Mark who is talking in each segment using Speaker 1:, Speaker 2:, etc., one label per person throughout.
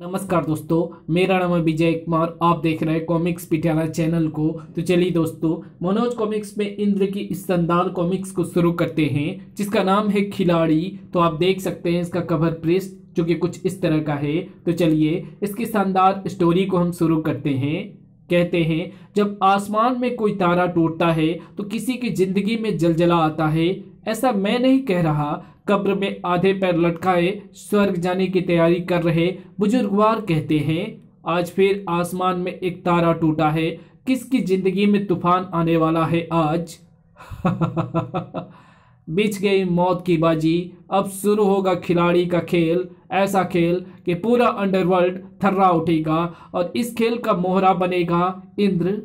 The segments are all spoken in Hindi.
Speaker 1: नमस्कार दोस्तों, मेरा नाम है विजय कुमार। आप देख रहे हैं कॉमिक्स पिटारा चैनल को। तो चलिए दोस्तों, मनोज कॉमिक्स में इंद्र की इस शानदार कॉमिक्स को शुरू करते हैं, जिसका नाम है खिलाड़ी। तो आप देख सकते हैं इसका कवर पृष्ठ जो कि कुछ इस तरह का है। तो चलिए इसकी शानदार स्टोरी को हम शुरू करते हैं। कहते हैं, जब आसमान में कोई तारा टूटता है तो किसी की जिंदगी में जलजला आता है। ऐसा मैं नहीं कह रहा। कब्र में आधे पैर लटकाए स्वर्ग जाने की तैयारी कर रहे बुजुर्गवार कहते हैं, आज फिर आसमान में एक तारा टूटा है। किसकी जिंदगी में तूफान आने वाला है आज। बिछ गई मौत की बाजी, अब शुरू होगा खिलाड़ी का खेल। ऐसा खेल कि पूरा अंडरवर्ल्ड थर्रा उठेगा और इस खेल का मोहरा बनेगा इंद्र।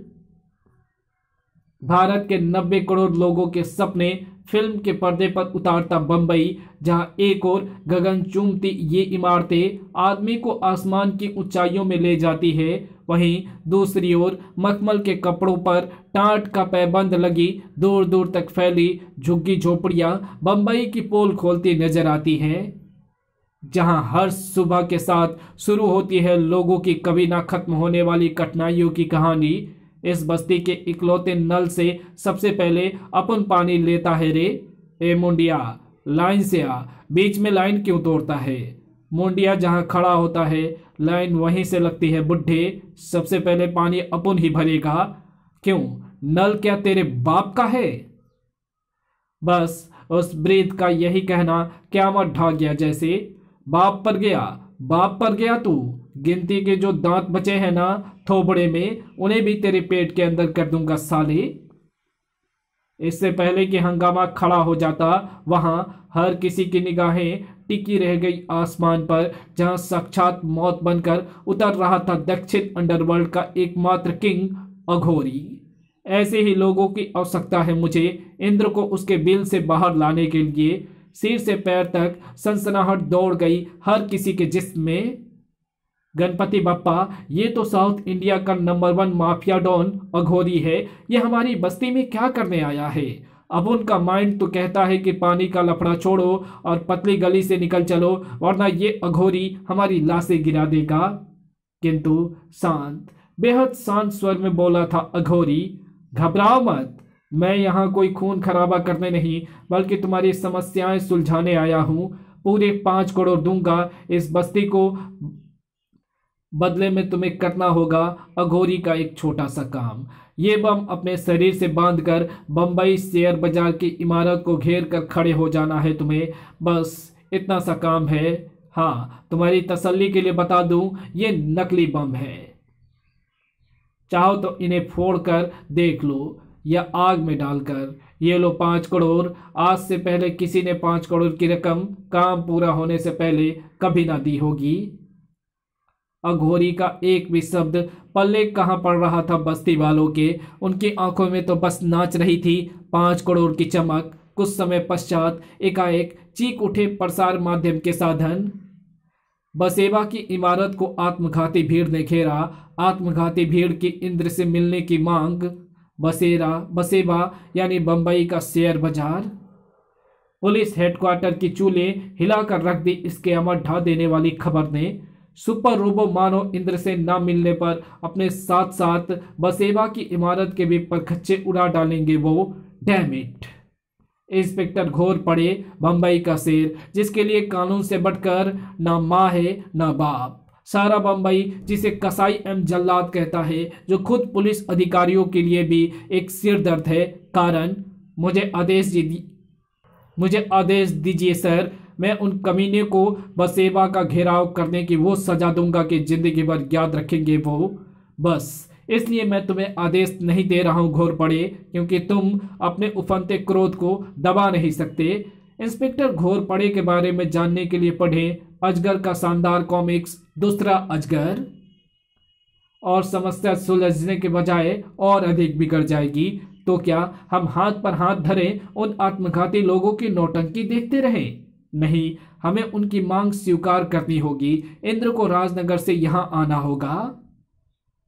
Speaker 1: भारत के 90 करोड़ लोगों के सपने फिल्म के पर्दे पर उतारता बंबई, जहां एक और गगन चूमती ये इमारतें आदमी को आसमान की ऊंचाइयों में ले जाती है, वहीं दूसरी ओर मखमल के कपड़ों पर टाट का पैबंद लगी दूर दूर तक फैली झुग्गी झोपड़ियां बंबई की पोल खोलती नजर आती हैं, जहां हर सुबह के साथ शुरू होती है लोगों की कभी ना खत्म होने वाली कठिनाइयों की कहानी। इस बस्ती के इकलौते नल से सबसे पहले अपन पानी लेता है रे। ए मुंडिया, लाइन से आ, बीच में लाइन क्यों तोड़ता है। मुंडिया जहां खड़ा होता है लाइन वहीं से लगती है। बुढ़े, सबसे पहले पानी अपन ही भरेगा। क्यों, नल क्या तेरे बाप का है। बस उस वृद्ध का यही कहना क्यामत ढा गया जैसे। बाप पर गया तू। गिनती के जो दांत बचे हैं ना थोबड़े में, उन्हें भी तेरे पेट के अंदर कर दूंगा साले। इससे पहले कि हंगामा खड़ा हो जाता, वहां हर किसी की निगाहें टिकी रह गई आसमान पर, जहां साक्षात मौत बनकर उतर रहा था दक्षिण अंडरवर्ल्ड का एकमात्र किंग अघोरी। ऐसे ही लोगों की आवश्यकता है मुझे, इंद्र को उसके बिल से बाहर लाने के लिए। सिर से पैर तक सनसनाहट दौड़ गई हर किसी के जिस्म में। गणपति बप्पा, ये तो साउथ इंडिया का नंबर 1 माफिया डॉन अघोरी है। ये हमारी बस्ती में क्या करने आया है। अब उनका माइंड तो कहता है कि पानी का लफड़ा छोड़ो और पतली गली से निकल चलो, वरना ये अघोरी हमारी लाशें गिरा देगा। किंतु शांत, बेहद शांत स्वर में बोला था अघोरी, घबराओ मत, मैं यहाँ कोई खून खराबा करने नहीं, बल्कि तुम्हारी समस्याएं सुलझाने आया हूँ। पूरे 5 करोड़ दूंगा इस बस्ती को, बदले में तुम्हें करना होगा अघोरी का एक छोटा सा काम। ये बम अपने शरीर से बांधकर बंबई शेयर बाजार की इमारत को घेर कर खड़े हो जाना है तुम्हें। बस इतना सा काम है। हाँ, तुम्हारी तसल्ली के लिए बता दूं, ये नकली बम है। चाहो तो इन्हें फोड़कर देख लो या आग में डालकर। ये लो 5 करोड़। आज से पहले किसी ने 5 करोड़ की रकम काम पूरा होने से पहले कभी ना दी होगी। अघोरी का एक भी शब्द पल्ले कहाँ पड़ रहा था बस्ती वालों के। उनकी आंखों में तो बस नाच रही थी 5 करोड़ की चमक। कुछ समय पश्चात एकाएक चीख उठे प्रसार माध्यम के साधन। बसेबा की इमारत को आत्मघाती भीड़ ने घेरा। आत्मघाती भीड़ की इंद्र से मिलने की मांग। बसेबा यानी बंबई का शेयर बाजार। पुलिस हेडक्वार्टर की चूल्हे हिलाकर रख दी इसके अमर ढा देने वाली खबर ने। सुपर रोबो मानो इंद्र से ना मिलने पर अपने साथ साथ बसेबा की इमारत के भी परखच्चे उड़ा डालेंगे वो। Damn it. इंस्पेक्टर घोर पड़े, बंबई का शेर, जिसके लिए कानून से बढ़कर ना माँ है ना बाप। सारा बंबई, जिसे कसाई एम जल्लाद कहता है, जो खुद पुलिस अधिकारियों के लिए भी एक सिर दर्द है। कारण, मुझे आदेश दीजिए सर, मैं उन कमीने को बसेबा का घेराव करने की वो सजा दूंगा कि जिंदगी भर याद रखेंगे वो। बस इसलिए मैं तुम्हें आदेश नहीं दे रहा हूं घोर पड़े, क्योंकि तुम अपने उफनते क्रोध को दबा नहीं सकते। इंस्पेक्टर घोर पड़े के बारे में जानने के लिए पढ़ें अजगर का शानदार कॉमिक्स दूसरा अजगर। और समस्या सुलझने के बजाय और अधिक बिगड़ जाएगी। तो क्या हम हाथ पर हाथ धरे उन आत्मघाती लोगों की नौटंकी देखते रहें। नहीं, हमें उनकी मांग स्वीकार करनी होगी। इंद्र को राजनगर से यहां आना होगा।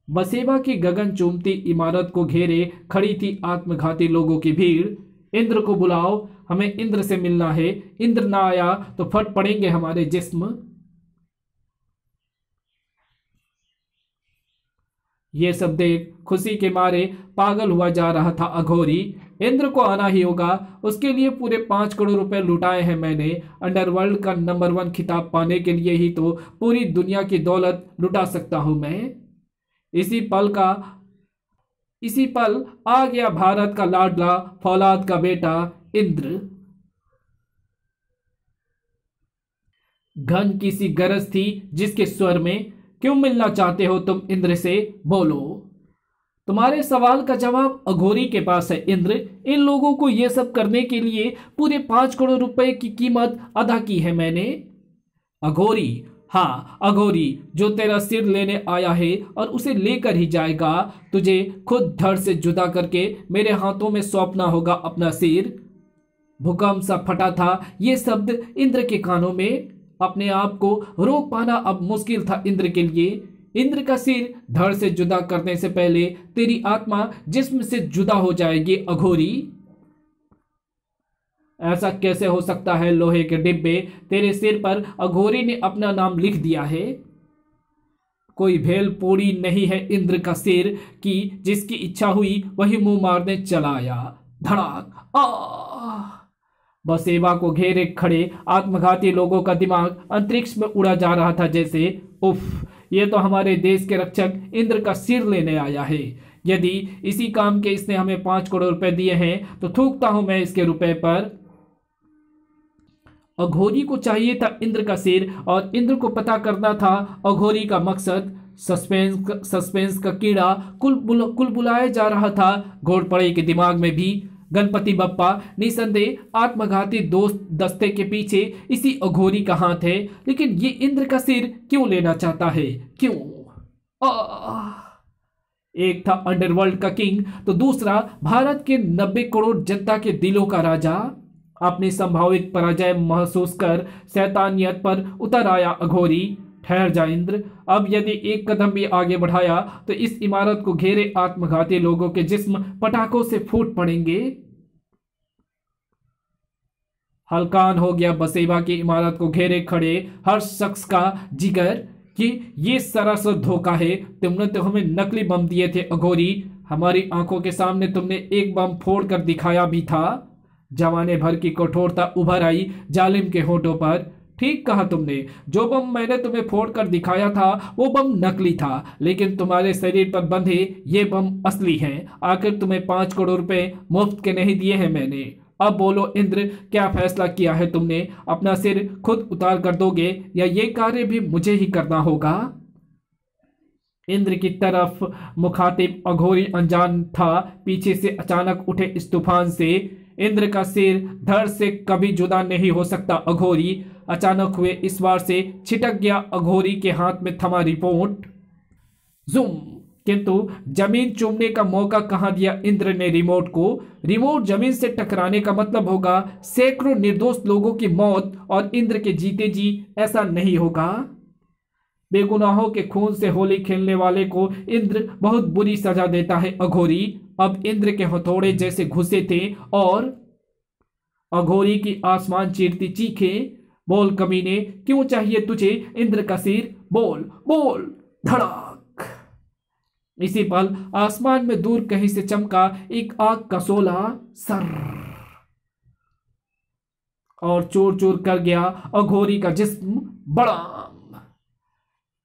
Speaker 1: बसेबा की गगन चूमती इमारत को घेरे खड़ी थी आत्मघाती लोगों की भीड़। इंद्र को बुलाओ, हमें इंद्र से मिलना है। इंद्र ना आया तो फट पड़ेंगे हमारे जिस्म। ये सब देख खुशी के मारे पागल हुआ जा रहा था अघोरी। इंद्र को आना ही होगा, उसके लिए पूरे 5 करोड़ रुपए लुटाए हैं मैंने। अंडरवर्ल्ड का नंबर 1 खिताब पाने के लिए ही तो पूरी दुनिया की दौलत लुटा सकता हूं मैं। इसी पल आ गया भारत का लाडला फौलाद का बेटा इंद्र। घन की सी गरज थी जिसके स्वर में, क्यों मिलना चाहते हो तुम इंद्र से, बोलो। तुम्हारे सवाल का जवाब अघोरी के पास है इंद्र। इन लोगों को यह सब करने के लिए पूरे 5 करोड़ रुपए की कीमत अदा की है मैंने। अघोरी, हाँ अघोरी, जो तेरा सिर लेने आया है और उसे लेकर ही जाएगा। तुझे खुद धड़ से जुदा करके मेरे हाथों में सौंपना होगा अपना सिर। भूकंप सा फटा था ये शब्द इंद्र के कानों में। अपने आप को रोक पाना अब मुश्किल था इंद्र के लिए। इंद्र का सिर धड़ से जुदा करने से पहले तेरी आत्मा जिस्म से जुदा हो जाएगी अघोरी। ऐसा कैसे हो सकता है लोहे के डिब्बे, तेरे सिर पर अघोरी ने अपना नाम लिख दिया है। कोई भेल पूरी नहीं है इंद्र का सिर कि जिसकी इच्छा हुई वही मुंह मारने चला आया। धड़ाक, आ बसेवा को घेरे खड़े आत्मघाती लोगों का दिमाग अंतरिक्ष में उड़ा जा रहा था जैसे, उफ, ये तो हमारे देश के रक्षक इंद्र का सिर लेने आया है। यदि इसी काम के इसने हमें 5 करोड़ रुपए दिए हैं तो थूकता हूं मैं इसके रुपए पर। अघोरी को चाहिए था इंद्र का सिर और इंद्र को पता करना था अघोरी का मकसद। सस्पेंस का कीड़ा कुल बुलाया जा रहा था घोड़पड़े के दिमाग में भी। गणपति बप्पा निसंदेह आत्मघाती दोस्त दस्ते के पीछे इसी अघोरी का हाथ है, लेकिन ये इंद्र का सिर क्यों लेना चाहता है, क्यों? एक था अंडरवर्ल्ड का किंग तो दूसरा भारत के 90 करोड़ जनता के दिलों का राजा। अपनी संभावित पराजय महसूस कर शैतानियत पर उतर आया अघोरी। ठहर जा इंद्र, अब यदि एक कदम भी आगे बढ़ाया तो इस इमारत को घेरे आत्मघाती लोगों के जिस्म पटाखों से फूट पड़ेंगे। हलकान हो गया बसेवा की इमारत को घेरे खड़े हर शख्स का जिगर कि ये सरासर धोखा है। तुमने तो हमें नकली बम दिए थे अघोरी, हमारी आंखों के सामने तुमने एक बम फोड़ कर दिखाया भी था। जमाने भर की कठोरता उभर आई जालिम के होठों पर। ठीक कहा तुमने, जो बम मैंने तुम्हें फोड़कर दिखाया था वो बम नकली था, लेकिन तुम्हारे शरीर पर बंधे ये बम असली हैं। आखिर तुम्हें 5 करोड़ रुपए मुफ्त के नहीं दिए हैं मैंने। अब बोलो इंद्र, क्या फैसला किया है तुमने? अपना सिर खुद उतार कर दोगे या ये कार्य भी मुझे ही करना होगा? इंद्र की तरफ मुखातिब अघोरी अनजान था पीछे से अचानक उठे इस तूफान से। इंद्र का सिर धड़ से कभी जुदा नहीं हो सकता अघोरी। अचानक हुए इस बार से छिटक गया अघोरी के हाथ में थमा रिमोट। जूम, किंतु जमीन चूमने का मौका कहां दिया इंद्र ने रिमोट को। रिमोट जमीन से टकराने का मतलब होगा सैकड़ों निर्दोष लोगों की मौत, और इंद्र के जीते जी ऐसा नहीं होगा। बेगुनाहों के खून से होली खेलने वाले को इंद्र बहुत बुरी सजा देता है अघोरी। अब इंद्र के हथौड़े जैसे घुसे थे और अघोरी की आसमान चीरती चीखें, बोल कमीने, क्यों चाहिए तुझे इंद्र का सिर, बोल बोल। धड़ाक, इसी पल आसमान में दूर कहीं से चमका एक आग का शोला सर, और चूर चूर कर गया अघोरी का जिस्म। बड़ा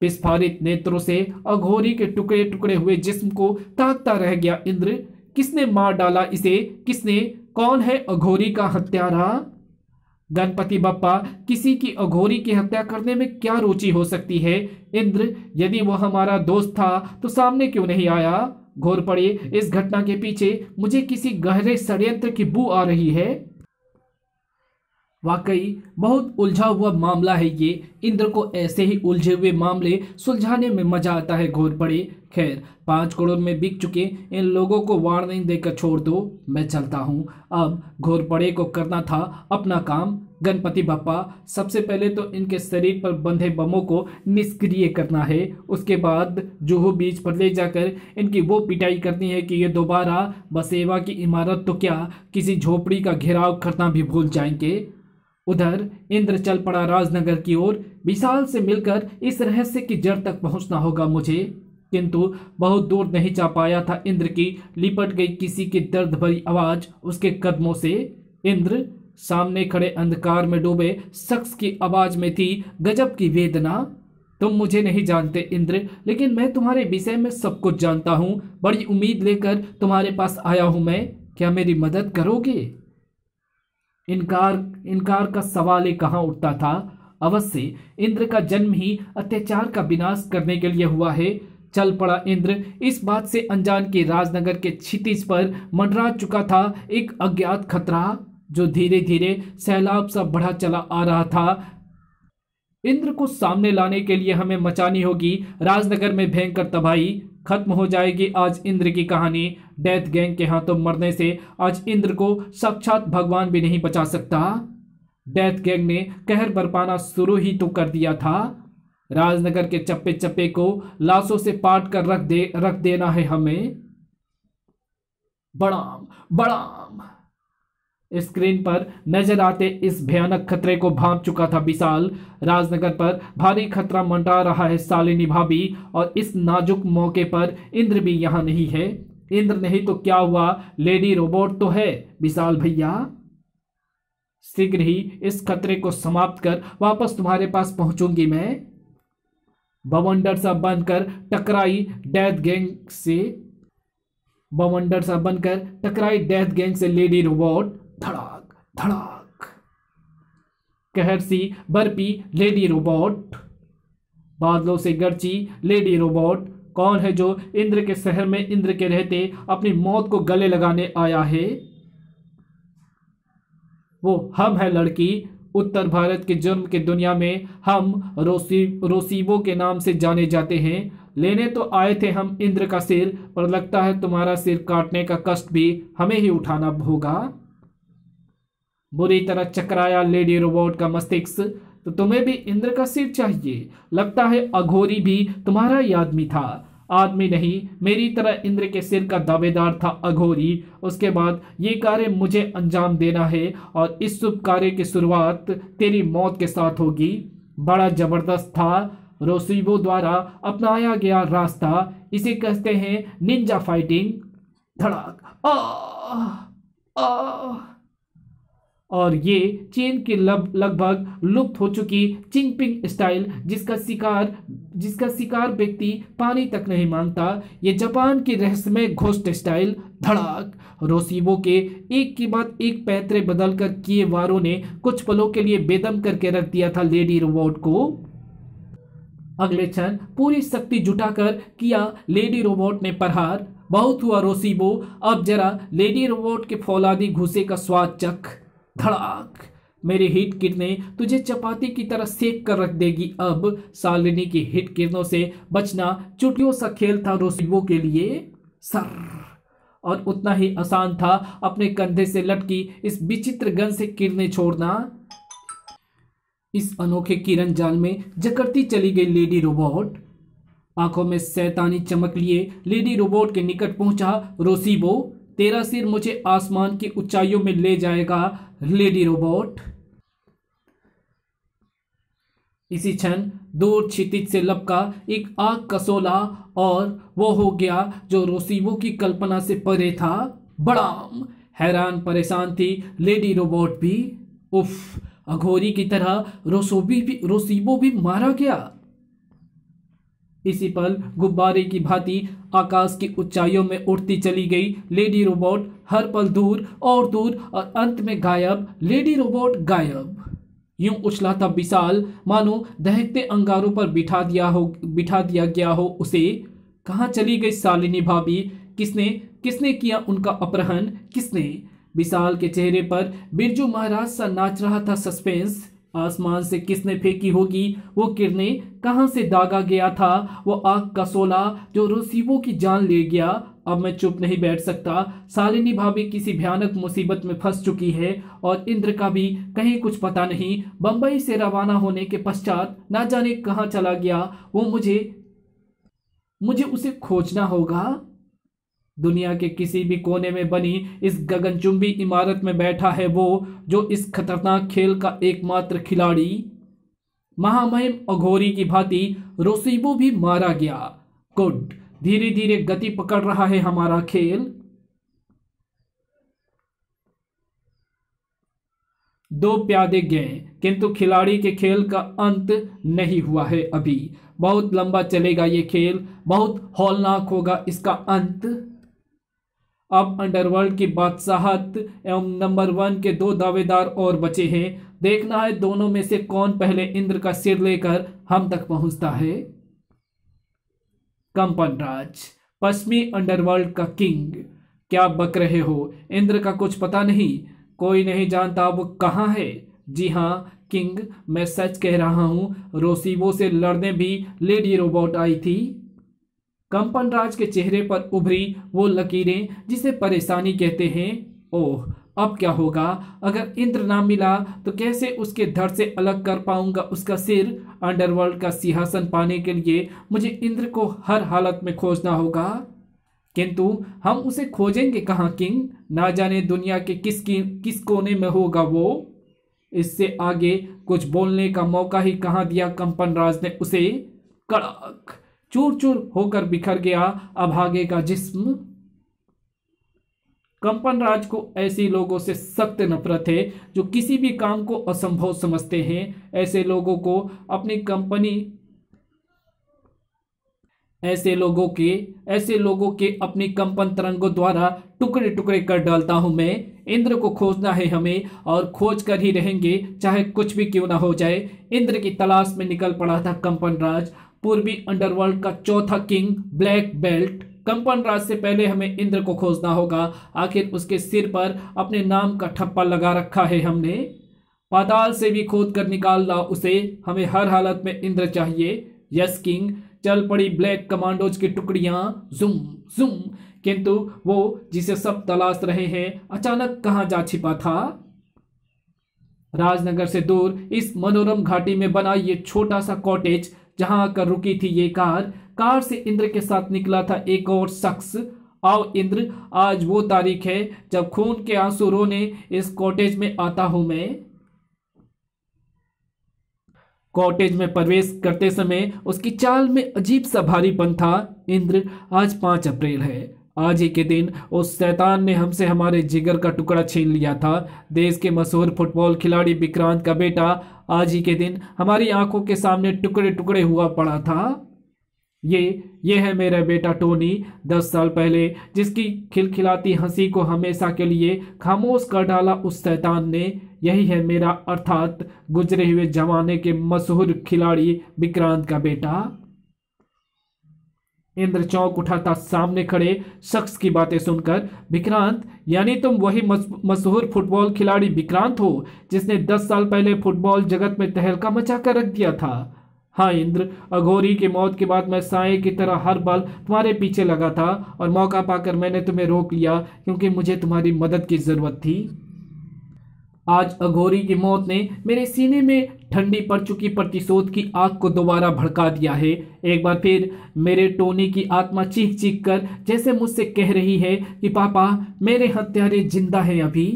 Speaker 1: विस्फारित नेत्रों से अघोरी के टुकड़े टुकड़े हुए जिस्म को ताकता रह गया इंद्र। किसने मार डाला इसे, किसने? कौन है अघोरी का हत्यारा? गणपति बप्पा, किसी की अघोरी की हत्या करने में क्या रुचि हो सकती है? इंद्र, यदि वो हमारा दोस्त था तो सामने क्यों नहीं आया? घोरपड़े, इस घटना के पीछे मुझे किसी गहरे षड्यंत्र की बू आ रही है। वाकई बहुत उलझा हुआ मामला है ये। इंद्र को ऐसे ही उलझे हुए मामले सुलझाने में मजा आता है घोरपड़े। खैर, 5 करोड़ में बिक चुके इन लोगों को वार्निंग देकर छोड़ दो, मैं चलता हूँ। अब घोरपड़े को करना था अपना काम। गणपति बप्पा, सबसे पहले तो इनके शरीर पर बंधे बमों को निष्क्रिय करना है। उसके बाद जुहू बीच पर ले जाकर इनकी वो पिटाई करनी है कि ये दोबारा बसेवा की इमारत तो क्या, किसी झोपड़ी का घेराव करना भी भूल जाएंगे। उधर इंद्र चल पड़ा राजनगर की ओर। विशाल से मिलकर इस रहस्य की जड़ तक पहुंचना होगा मुझे। किंतु बहुत दूर नहीं जा पाया था इंद्र की लिपट गई किसी की दर्द भरी आवाज उसके कदमों से। इंद्र सामने खड़े अंधकार में डूबे शख्स की आवाज में थी गजब की वेदना। तुम मुझे नहीं जानते इंद्र, लेकिन मैं तुम्हारे विषय में सब कुछ जानता हूं। बड़ी उम्मीद लेकर तुम्हारे पास आया हूं मैं। क्या मेरी मदद करोगे? इनकार का सवाल ही कहां उठता था। अवश्य, इंद्र का जन्म ही अत्याचार का विनाश करने के लिए हुआ है। चल पड़ा इंद्र इस बात से अनजान कि राजनगर के क्षितिज पर मंडरा चुका था एक अज्ञात खतरा जो धीरे धीरे सैलाब सा बढ़ा चला आ रहा था। इंद्र को सामने लाने के लिए हमें मचानी होगी राजनगर में भयंकर तबाही। खत्म हो जाएगी आज इंद्र की कहानी। डेथ गैंग के हाथों मरने से आज इंद्र को साक्षात भगवान भी नहीं बचा सकता। डेथ गैंग ने कहर बरपाना शुरू ही तो कर दिया था। राजनगर के चप्पे चप्पे को लाशों से पाट कर रख देना है हमें। बड़ाम बड़ाम स्क्रीन पर नजर आते इस भयानक खतरे को भांप चुका था विशाल। राजनगर पर भारी खतरा मंडरा रहा है शालिनी भाभी, और इस नाजुक मौके पर इंद्र भी यहां नहीं है। इंद्र नहीं तो क्या हुआ, लेडी रोबोट तो है विशाल भैया। शीघ्र ही इस खतरे को समाप्त कर वापस तुम्हारे पास पहुंचूंगी मैं। बवंडर सा बनकर टकराई डेथ गैंग से डेथ गैंग से लेडी रोबोट। धड़ाक धड़ाक कहर सी बरपी लेडी रोबोट। बादलों से गरजी लेडी रोबोट। कौन है जो इंद्र के शहर में इंद्र के रहते अपनी मौत को गले लगाने आया है? वो हम है लड़की। उत्तर भारत के जुर्म की दुनिया में हम रोसीबो के नाम से जाने जाते हैं। लेने तो आए थे हम इंद्र का सिर, पर लगता है तुम्हारा सिर काटने का कष्ट भी हमें ही उठाना होगा। बुरी तरह चकराया लेडी रोबोट का मस्तिष्क। तो तुम्हें भी इंद्र का सिर चाहिए? लगता है अघोरी भी तुम्हारा ही आदमी था। आदमी नहीं, मेरी तरह इंद्र के सिर का दावेदार था अघोरी। उसके बाद ये कार्य मुझे अंजाम देना है, और इस शुभ कार्य की शुरुआत तेरी मौत के साथ होगी। बड़ा जबरदस्त था रोसीबो द्वारा अपनाया गया रास्ता। इसे कहते हैं निंजा फाइटिंग। धड़ाक और ये चीन की लगभग लुप्त हो चुकी चिंगपिंग स्टाइल, जिसका शिकार व्यक्ति पानी तक नहीं मांगता। ये जापान की रहस्यमय घोस्ट स्टाइल। धड़ाक रोसीबो के एक के बाद एक पैतरे बदलकर किए वारों ने कुछ पलों के लिए बेदम करके रख दिया था लेडी रोबोट को। अगले क्षण पूरी शक्ति जुटाकर किया लेडी रोबोट ने प्रहार। बहुत हुआ रोसीबो, अब जरा लेडी रोबोट के फौलादी घुसे का स्वाद चख। धड़ाक मेरी हिट किरणें तुझे चपाती की तरह सेक कर रख देगी। अब शालिनी की हिट किरणों से बचना चुटकियों सा खेल था रोसीबो के लिए। सर और उतना ही आसान था अपने कंधे से लटकी इस विचित्र गन से किरणें छोड़ना। इस अनोखे किरण जाल में जकड़ती चली गई लेडी रोबोट। आंखों में शैतानी चमक लिए लेडी रोबोट के निकट पहुंचा रोसीबो। तेरा सिर मुझे आसमान की ऊंचाइयों में ले जाएगा लेडी रोबोट। इसी क्षण दूर क्षितिज से लपका एक आग का शोला, और वो हो गया जो रोसीबो की कल्पना से परे था। बड़ा हैरान परेशान थी लेडी रोबोट भी। उफ, अघोरी की तरह रोसीबो भी मारा गया। इसी पल गुब्बारे की भांति आकाश की ऊंचाइयों में उड़ती चली गई लेडी रोबोट। हर पल दूर और अंत में गायब। लेडी रोबोट गायब। यूं उछला था विशाल मानो दहकते अंगारों पर बिठा दिया गया हो उसे। कहाँ चली गई शालिनी भाभी? किसने किया उनका अपहरण? किसने? विशाल के चेहरे पर बिरजू महाराज सा नाच रहा था सस्पेंस। आसमान से किसने फेंकी होगी वो किरणें? कहां से दागा गया था वो आग का शोला जो रोसीबो की जान ले गया? अब मैं चुप नहीं बैठ सकता। शालिनी भाभी किसी भयानक मुसीबत में फंस चुकी है, और इंद्र का भी कहीं कुछ पता नहीं। बंबई से रवाना होने के पश्चात ना जाने कहां चला गया वो। मुझे उसे खोजना होगा। दुनिया के किसी भी कोने में बनी इस गगनचुंबी इमारत में बैठा है वो, जो इस खतरनाक खेल का एकमात्र खिलाड़ी। महामहिम अघोरी की भांति रोसीबो भी मारा गया। गुड, धीरे धीरे गति पकड़ रहा है हमारा खेल। दो प्यादे गए, किंतु खिलाड़ी के खेल का अंत नहीं हुआ है अभी। बहुत लंबा चलेगा ये खेल, बहुत हौलनाक होगा इसका अंत। अब अंडरवर्ल्ड की बादशाहत एवं नंबर 1 के दो दावेदार और बचे हैं। देखना है दोनों में से कौन पहले इंद्र का सिर लेकर हम तक पहुंचता है। कंपन राज, पश्चिमी अंडरवर्ल्ड का किंग, क्या बक रहे हो? इंद्र का कुछ पता नहीं? कोई नहीं जानता वो कहाँ है? जी हाँ किंग, मैं सच कह रहा हूं, रोसीवो से लड़ने भी लेडी रोबोट आई थी। कंपन राज के चेहरे पर उभरी वो लकीरें जिसे परेशानी कहते हैं। ओह, अब क्या होगा? अगर इंद्र ना मिला तो कैसे उसके धड़ से अलग कर पाऊंगा उसका सिर? अंडरवर्ल्ड का सिंहासन पाने के लिए मुझे इंद्र को हर हालत में खोजना होगा। किंतु हम उसे खोजेंगे कहाँ किंग? ना जाने दुनिया के किस कोने में होगा वो। इससे आगे कुछ बोलने का मौका ही कहाँ दिया कंपन राज ने उसे। कड़क, चूर चूर होकर बिखर गया अभागे का जिस्म। कंपन राज को ऐसे लोगों से सख्त नफरत है जो किसी भी काम को असंभव समझते हैं। ऐसे लोगों के अपनी कंपन तरंगों द्वारा टुकड़े टुकड़े कर डालता हूं मैं। इंद्र को खोजना है हमें और खोज कर ही रहेंगे, चाहे कुछ भी क्यों ना हो जाए। इंद्र की तलाश में निकल पड़ा था कंपन राज, पूर्वी अंडरवर्ल्ड का चौथा किंग, ब्लैक बेल्ट। कंपन राज से पहले हमें इंद्र को खोजना होगा। आखिर उसके सिर पर अपने नाम का ठप्पा लगा रखा है हमने। पाताल से भी खोद कर निकाल ला उसे, हमें हर हालत में इंद्र चाहिए। Yes king. चल पड़ी ब्लैक कमांडोज की टुकड़ियां, जुम जुम। किंतु वो जिसे सब तलाश रहे हैं अचानक कहां जा छिपा था? राजनगर से दूर इस मनोरम घाटी में बना ये छोटा सा कॉटेज जहां आकर रुकी थी ये कार से इंद्र के साथ निकला था एक और शख्स। आओ इंद्र, आज वो तारीख है जब खून के आंसू रोने इस कॉटेज में आता हूं मैं। कॉटेज में प्रवेश करते समय उसकी चाल में अजीब सा भारीपन था। इंद्र, आज 5 अप्रैल है। आज ही के दिन उस शैतान ने हमसे हमारे जिगर का टुकड़ा छीन लिया था। देश के मशहूर फुटबॉल खिलाड़ी विक्रांत का बेटा आज ही के दिन हमारी आंखों के सामने टुकड़े टुकड़े हुआ पड़ा था। ये है मेरा बेटा टोनी। 10 साल पहले जिसकी खिलखिलाती हंसी को हमेशा के लिए खामोश कर डाला उस शैतान ने, यही है मेरा अर्थात गुजरे हुए जमाने के मशहूर खिलाड़ी विक्रांत का बेटा। इंद्र चौंक उठा था सामने खड़े शख्स की बातें सुनकर। विक्रांत, यानी तुम वही मशहूर फुटबॉल खिलाड़ी विक्रांत हो जिसने 10 साल पहले फुटबॉल जगत में तहलका मचा कर रख दिया था? हाँ इंद्र, अघोरी की मौत के बाद मैं साये की तरह हर पल तुम्हारे पीछे लगा था और मौका पाकर मैंने तुम्हें रोक लिया क्योंकि मुझे तुम्हारी मदद की जरूरत थी। आज अघोरी की मौत ने मेरे सीने में ठंडी पड़ चुकी प्रतिशोध की आग को दोबारा भड़का दिया है। एक बार फिर मेरे टोनी की आत्मा चीख चीख कर जैसे मुझसे कह रही है कि पापा, मेरे हत्यारे जिंदा हैं अभी।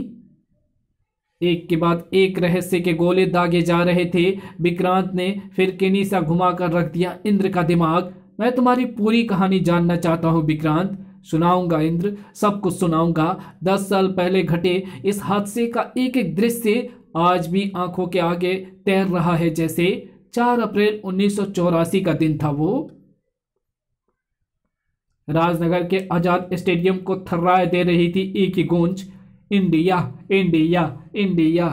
Speaker 1: एक के बाद एक रहस्य के गोले दागे जा रहे थे। विक्रांत ने फिर किन्हीं सा घुमाकर रख दिया इंद्र का दिमाग। मैं तुम्हारी पूरी कहानी जानना चाहता हूँ विक्रांत। सुनाऊंगा इंद्र, सब कुछ सुनाऊंगा। 10 साल पहले घटे इस हादसे का एक एक दृश्य आज भी आंखों के आगे तैर रहा है जैसे 4 अप्रैल 1984 का दिन था वो। राजनगर के आजाद स्टेडियम को थर्राए दे रही थी एक ही गूंज, इंडिया इंडिया इंडिया।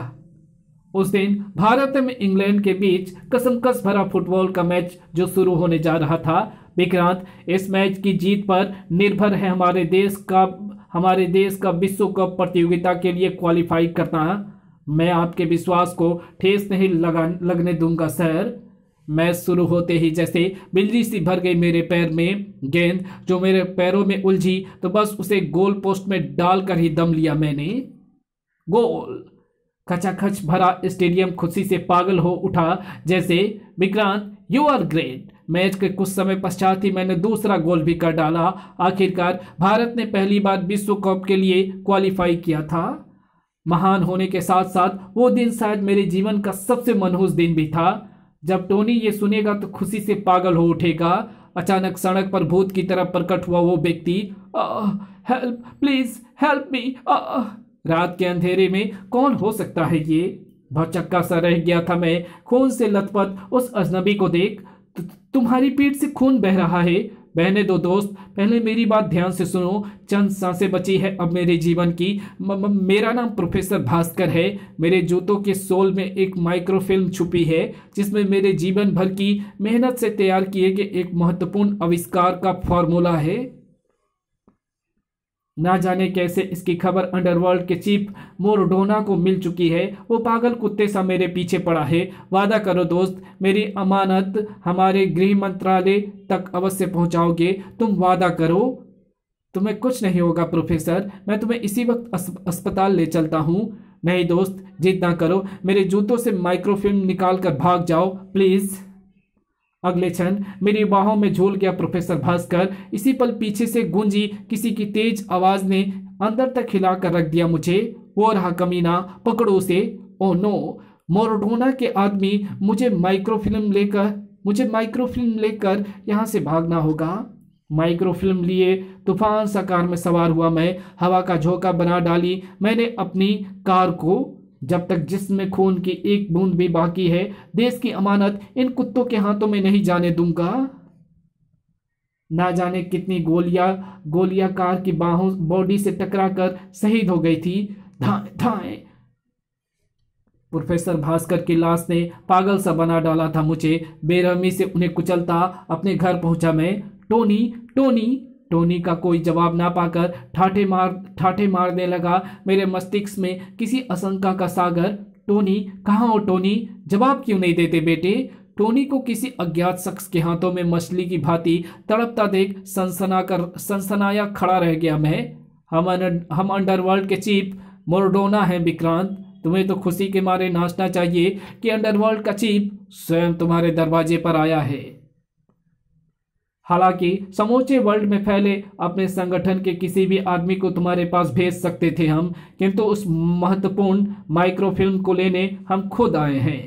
Speaker 1: उस दिन भारत में इंग्लैंड के बीच कसमकस भरा फुटबॉल का मैच जो शुरू होने जा रहा था। विक्रांत, इस मैच की जीत पर निर्भर है हमारे देश का विश्व कप प्रतियोगिता के लिए क्वालिफाई करना। मैं आपके विश्वास को ठेस नहीं लगने दूंगा सर। मैच शुरू होते ही जैसे बिजली सी भर गई मेरे पैर में। गेंद जो मेरे पैरों में उलझी तो बस उसे गोल पोस्ट में डालकर ही दम लिया मैंने। गोल! खचाखच भरा स्टेडियम खुशी से पागल हो उठा जैसे। Vikrant, you are great. Match के कुछ समय पश्चात ही मैंने दूसरा गोल भी कर डाला। आखिरकार भारत ने पहली बार विश्व कप के लिए क्वालिफाई किया था। महान होने के साथ साथ वो दिन शायद मेरे जीवन का सबसे मनहूस दिन भी था। जब टोनी ये सुनेगा तो खुशी से पागल हो उठेगा। अचानक सड़क पर भूत की तरह प्रकट हुआ वो व्यक्ति। Help, please help me. रात के अंधेरे में कौन हो सकता है ये? भौचक्का सा रह गया था मैं खून से लथपथ उस अजनबी को देख। तुम्हारी पीठ से खून बह रहा है। बहने दो दोस्त, पहले मेरी बात ध्यान से सुनो। चंद सांसें बची है अब मेरे जीवन की। मेरा नाम प्रोफेसर भास्कर है। मेरे जूतों के सोल में एक माइक्रोफिल्म छुपी है जिसमें मेरे जीवन भर की मेहनत से तैयार किए गए एक महत्वपूर्ण आविष्कार का फॉर्मूला है। ना जाने कैसे इसकी खबर अंडरवर्ल्ड के चीफ मोरडोना को मिल चुकी है। वो पागल कुत्ते सा मेरे पीछे पड़ा है। वादा करो दोस्त, मेरी अमानत हमारे गृह मंत्रालय तक अवश्य पहुंचाओगे। तुम वादा करो। तुम्हें कुछ नहीं होगा प्रोफेसर, मैं तुम्हें इसी वक्त अस्पताल ले चलता हूँ। नहीं दोस्त, जिद ना करो। मेरे जूतों से माइक्रोफिल्म निकाल कर भाग जाओ प्लीज। अगले क्षण मेरी बाहों में झूल गया प्रोफेसर भास्कर। इसी पल पीछे से गूंजी किसी की तेज आवाज ने अंदर तक हिलाकर रख दिया मुझे। वो रहा कमीना, पकड़ो उसे। ओह नो, मोरडोना के आदमी। मुझे माइक्रोफिल्म लेकर यहाँ से भागना होगा। माइक्रोफिल्म लिए तूफान सा कार में सवार हुआ मैं। हवा का झोंका बना डाली मैंने अपनी कार को। जब तक जिस्म में खून की एक बूंद भी बाकी है, देश की अमानत इन कुत्तों के हाथों में नहीं जाने दूंगा। ना जाने कितनी गोलियां कार की बॉडी से टकराकर शहीद हो गई थी। धाए धाए। प्रोफेसर भास्कर की लाश ने पागल सा बना डाला था मुझे। बेरहमी से उन्हें कुचलता अपने घर पहुंचा मैं। Tony, Tony. टोनी का कोई जवाब ना पाकर ठाठे मारने लगा मेरे मस्तिष्क में किसी आशंका का सागर। टोनी, कहाँ हो टोनी? जवाब क्यों नहीं देते बेटे? टोनी को किसी अज्ञात शख्स के हाथों में मछली की भांति तड़पता देख सनसनाया खड़ा रह गया मैं। हम अंडरवर्ल्ड के चीफ मोरडोना हैं विक्रांत। तुम्हें तो खुशी के मारे नाचना चाहिए कि अंडरवर्ल्ड का चीफ स्वयं तुम्हारे दरवाजे पर आया है। हालांकि समूचे वर्ल्ड में फैले अपने संगठन के किसी भी आदमी को तुम्हारे पास भेज सकते थे हम, किंतु उस महत्वपूर्ण माइक्रोफिल्म को लेने हम खुद आए हैं।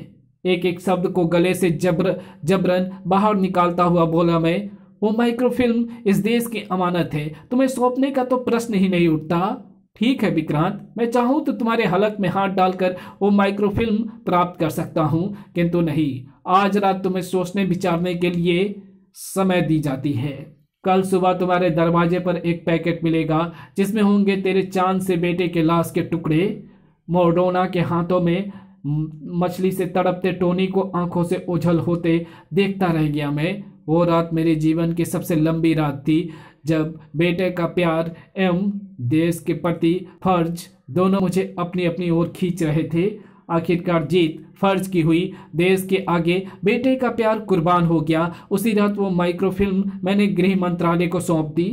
Speaker 1: एक एक शब्द को गले से जबरन बाहर निकालता हुआ बोला मैं। वो माइक्रोफिल्म इस देश की अमानत है। तुम्हें सौंपने का तो प्रश्न ही नहीं उठता। ठीक है विक्रांत, मैं चाहूं तो तुम्हारे हलक में हाथ डालकर वो माइक्रोफिल्म प्राप्त कर सकता हूं, किंतु नहीं। आज रात तुम्हें सोचने विचारने के लिए समय दी जाती है। कल सुबह तुम्हारे दरवाजे पर एक पैकेट मिलेगा जिसमें होंगे तेरे चांद से बेटे के लाश के टुकड़े। मोरडोना के हाथों में मछली से तड़पते टोनी को आंखों से ओझल होते देखता रह गया मैं। वो रात मेरे जीवन की सबसे लंबी रात थी, जब बेटे का प्यार एवं देश के प्रति फर्ज दोनों मुझे अपनी अपनी ओर खींच रहे थे। आखिरकार जीत फर्ज की हुई। देश के आगे बेटे का प्यार कुर्बान हो गया। उसी रात वो माइक्रोफिल्म मैंने गृह मंत्रालय को सौंप दी।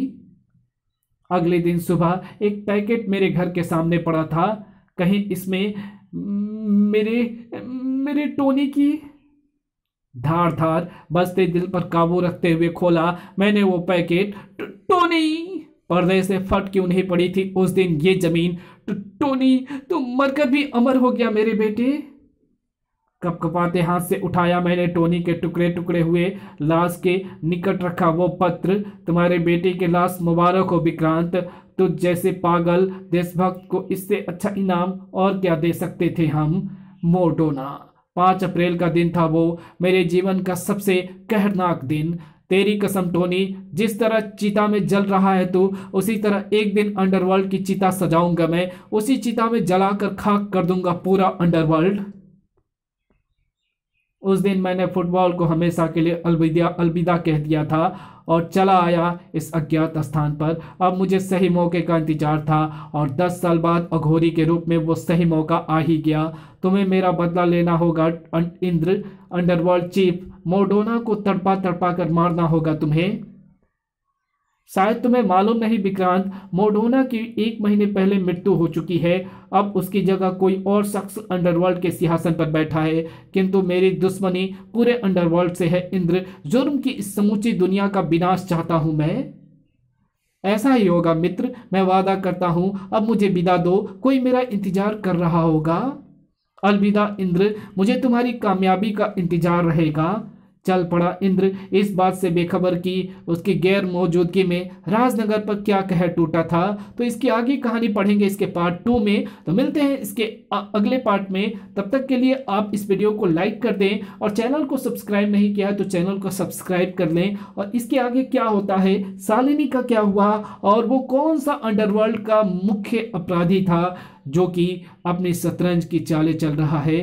Speaker 1: अगले दिन सुबह एक पैकेट मेरे घर के सामने पड़ा था। कहीं इसमें मेरे टोनी की। धार धार बजते दिल पर काबू रखते हुए खोला मैंने वो पैकेट। टोनी! पर्दे से फट क्यों नहीं पड़ी थी उस दिन ये जमीन। टोनी, तुम मरकर भी अमर हो गया मेरे बेटे। कपकपाते हाथ से उठाया मैंने टोनी के टुकड़े टुकड़े हुए लाश के निकट रखा वो पत्र। तुम्हारे बेटे के लाश मुबारक हो विक्रांत। तुझ जैसे पागल देशभक्त को इससे अच्छा इनाम और क्या दे सकते थे हम। मोरडोना। 5 अप्रैल का दिन था वो, मेरे जीवन का सबसे कहरनाक दिन। तेरी कसम टोनी, जिस तरह चिता में जल रहा है तू, उसी तरह एक दिन अंडरवर्ल्ड की चिता सजाऊंगा मैं। उसी चिता में जलाकर खाक कर दूंगा पूरा अंडरवर्ल्ड। उस दिन मैंने फुटबॉल को हमेशा के लिए अलविदा कह दिया था और चला आया इस अज्ञात स्थान पर। अब मुझे सही मौके का इंतजार था और 10 साल बाद अघोरी के रूप में वो सही मौका आ ही गया। तुम्हें मेरा बदला लेना होगा इंद्र। अंडरवर्ल्ड चीफ मोरडोना को तड़पा तड़पा कर मारना होगा तुम्हें। शायद तुम्हें मालूम नहीं विक्रांत, मोरडोना की 1 महीने पहले मृत्यु हो चुकी है। अब उसकी जगह कोई और शख्स अंडरवर्ल्ड के सिंहासन पर बैठा है, किंतु मेरी दुश्मनी पूरे अंडरवर्ल्ड से है इंद्र। जुर्म की इस समूची दुनिया का विनाश चाहता हूं मैं। ऐसा ही होगा मित्र, मैं वादा करता हूं। अब मुझे विदा दो, कोई मेरा इंतजार कर रहा होगा। अलविदा इंद्र, मुझे तुम्हारी कामयाबी का इंतजार रहेगा। चल पड़ा इंद्र, इस बात से बेखबर कि उसकी गैर मौजूदगी में राजनगर पर क्या कहर टूटा था। तो इसकी आगे कहानी पढ़ेंगे इसके पार्ट 2 में। तो मिलते हैं इसके अगले पार्ट में। तब तक के लिए आप इस वीडियो को लाइक कर दें और चैनल को सब्सक्राइब नहीं किया तो चैनल को सब्सक्राइब कर लें। और इसके आगे क्या होता है, शालिनी का क्या हुआ और वो कौन सा अंडरवर्ल्ड का मुख्य अपराधी था जो कि अपनी शतरंज की चालें चल रहा है,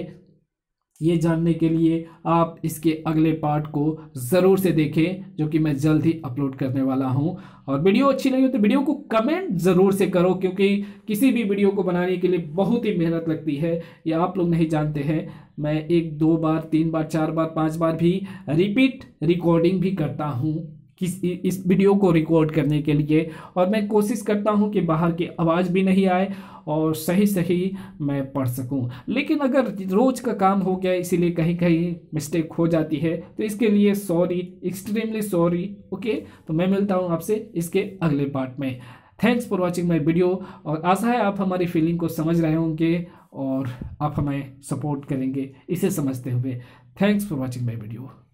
Speaker 1: ये जानने के लिए आप इसके अगले पार्ट को ज़रूर से देखें, जो कि मैं जल्द ही अपलोड करने वाला हूं। और वीडियो अच्छी लगी हो तो वीडियो को कमेंट ज़रूर से करो, क्योंकि किसी भी वीडियो को बनाने के लिए बहुत ही मेहनत लगती है, ये आप लोग नहीं जानते हैं। मैं 1 2 बार 3 बार 4 बार 5 बार भी रिपीट रिकॉर्डिंग भी करता हूँ इस वीडियो को रिकॉर्ड करने के लिए। और मैं कोशिश करता हूं कि बाहर की आवाज़ भी नहीं आए और सही सही मैं पढ़ सकूं। लेकिन अगर रोज़ का काम हो गया इसीलिए कहीं कहीं मिस्टेक हो जाती है, तो इसके लिए सॉरी, एक्सट्रीमली सॉरी। ओके, तो मैं मिलता हूं आपसे इसके अगले पार्ट में। Thanks for watching my video, और आशा है आप हमारी फीलिंग को समझ रहे होंगे और आप हमें सपोर्ट करेंगे इसे समझते हुए। Thanks for watching my video.